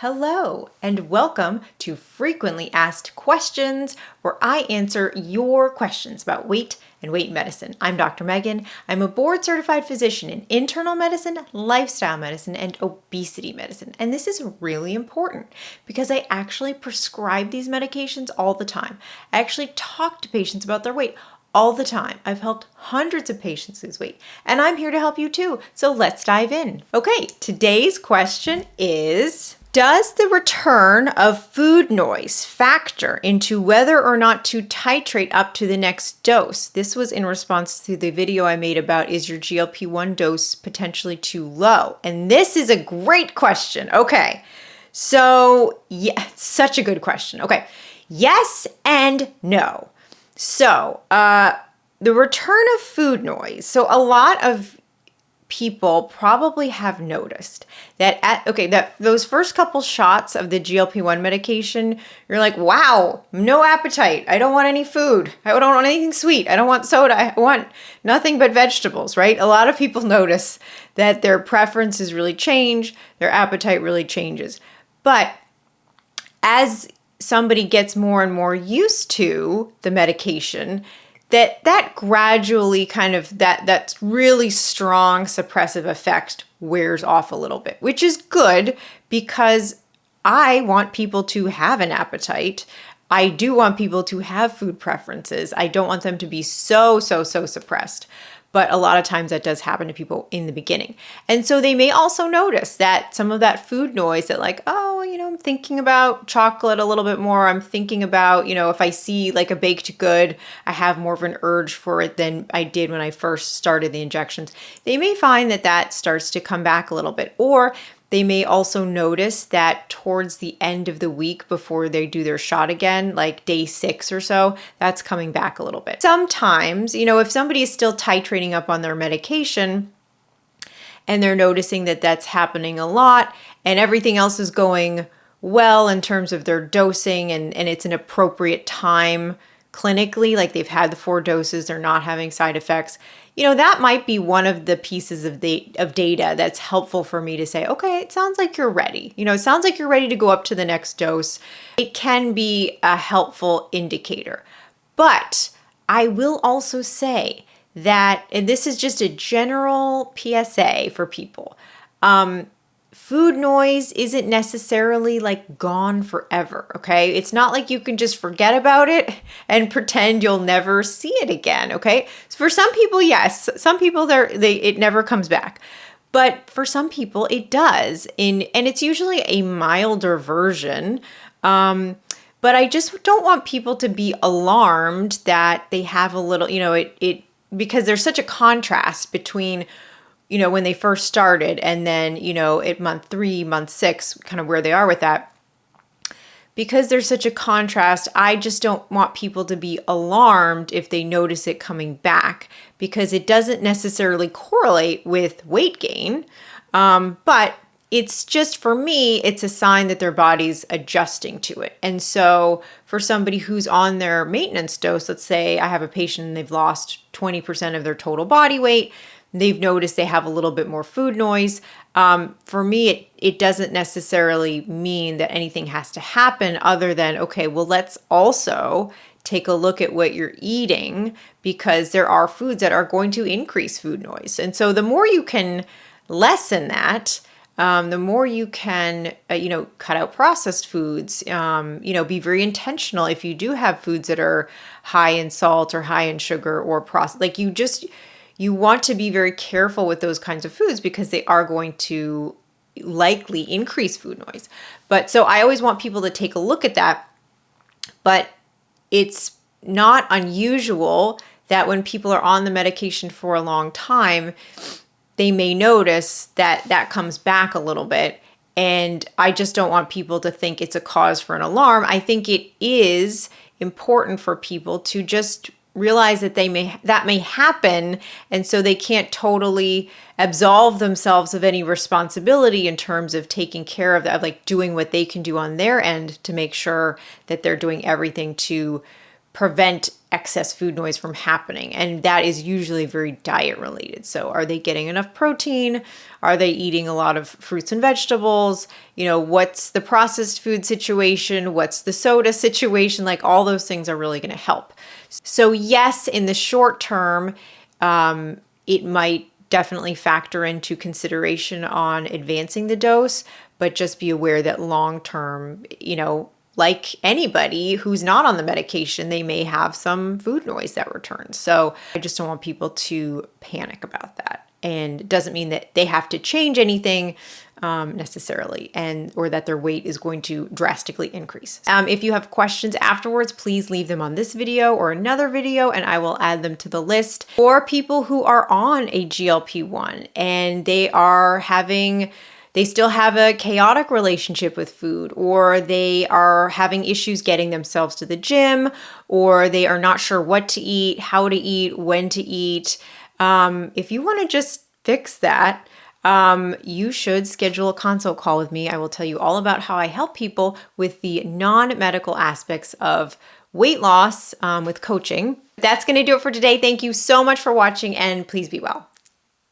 Hello, and welcome to Frequently Asked Questions, where I answer your questions about weight and weight medicine. I'm Dr. Meghan. I'm a board-certified physician in internal medicine, lifestyle medicine, and obesity medicine. And this is really important because I actually prescribe these medications all the time. I actually talk to patients about their weight all the time. I've helped hundreds of patients lose weight, and I'm here to help you too. So let's dive in. Okay, today's question is, does the return of food noise factor into whether or not to titrate up to the next dose? This was in response to the video I made about, is your GLP-1 dose potentially too low? And this is a great question. Okay, so yeah, such a good question. Okay, yes and no. So the return of food noise. So a lot of people probably have noticed that that those first couple shots of the GLP-1 medication, you're like, wow, no appetite. I don't want any food. I don't want anything sweet. I don't want soda. I want nothing but vegetables, right? A lot of people notice that their preferences really change, their appetite really changes. But as somebody gets more and more used to the medication, that gradually kind of that really strong suppressive effect wears off a little bit, which is good because I want people to have an appetite. I do want people to have food preferences. I don't want them to be so suppressed. But a lot of times that does happen to people in the beginning. And so they may also notice that some of that food noise that like, oh, I'm thinking about chocolate a little bit more. I'm thinking about, if I see like a baked good, I have more of an urge for it than I did when I first started the injections. They may find that starts to come back a little bit. Or they may also notice that towards the end of the week before they do their shot again, like day 6 or so, that's coming back a little bit. Sometimes, if somebody is still titrating up on their medication and they're noticing that that's happening a lot and everything else is going well in terms of their dosing and it's an appropriate time clinically, like they've had the 4 doses, they're not having side effects, that might be one of the pieces of data that's helpful for me to say, okay, it sounds like you're ready. It sounds like you're ready to go up to the next dose. It can be a helpful indicator. But I will also say that, and this is just a general PSA for people, food noise isn't necessarily like gone forever, okay? It's not like you can just forget about it and pretend you'll never see it again, okay? So for some people, yes. Some people, it never comes back. But for some people, it does. And it's usually a milder version. But I just don't want people to be alarmed that they have a little, because there's such a contrast between when they first started and then, at month 3, month 6, kind of where they are with that. Because there's such a contrast, I just don't want people to be alarmed if they notice it coming back, because it doesn't necessarily correlate with weight gain. But it's just, for me, it's a sign that their body's adjusting to it. And so for somebody who's on their maintenance dose, let's say I have a patient and they've lost 20% of their total body weight, they've noticed they have a little bit more food noise. For me, it doesn't necessarily mean that anything has to happen other than, okay, well, let's also take a look at what you're eating, because there are foods that are going to increase food noise. And so the more you can lessen that, the more you can, cut out processed foods, be very intentional if you do have foods that are high in salt or high in sugar or processed, like you want to be very careful with those kinds of foods because they are going to likely increase food noise. But so I always want people to take a look at that. But it's not unusual that when people are on the medication for a long time, they may notice that comes back a little bit. And I just don't want people to think it's a cause for an alarm. I think it is important for people to just realize that that may happen, and so they can't totally absolve themselves of any responsibility in terms of taking care of that, of like doing what they can do on their end to make sure that they're doing everything to prevent excess food noise from happening. And that is usually very diet related. So are they getting enough protein? Are they eating a lot of fruits and vegetables? What's the processed food situation? What's the soda situation? Like all those things are really going to help. So yes, in the short term, it might definitely factor into consideration on advancing the dose, but just be aware that long term, like anybody who's not on the medication, they may have some food noise that returns. So I just don't want people to panic about that. And it doesn't mean that they have to change anything necessarily, or that their weight is going to drastically increase. If you have questions afterwards, please leave them on this video or another video, and I will add them to the list. For people who are on a GLP-1 and they still have a chaotic relationship with food, or they are having issues getting themselves to the gym, or they are not sure what to eat, how to eat, when to eat. If you want to just fix that, you should schedule a consult call with me. I will tell you all about how I help people with the non-medical aspects of weight loss with coaching. That's going to do it for today. Thank you so much for watching, and please be well.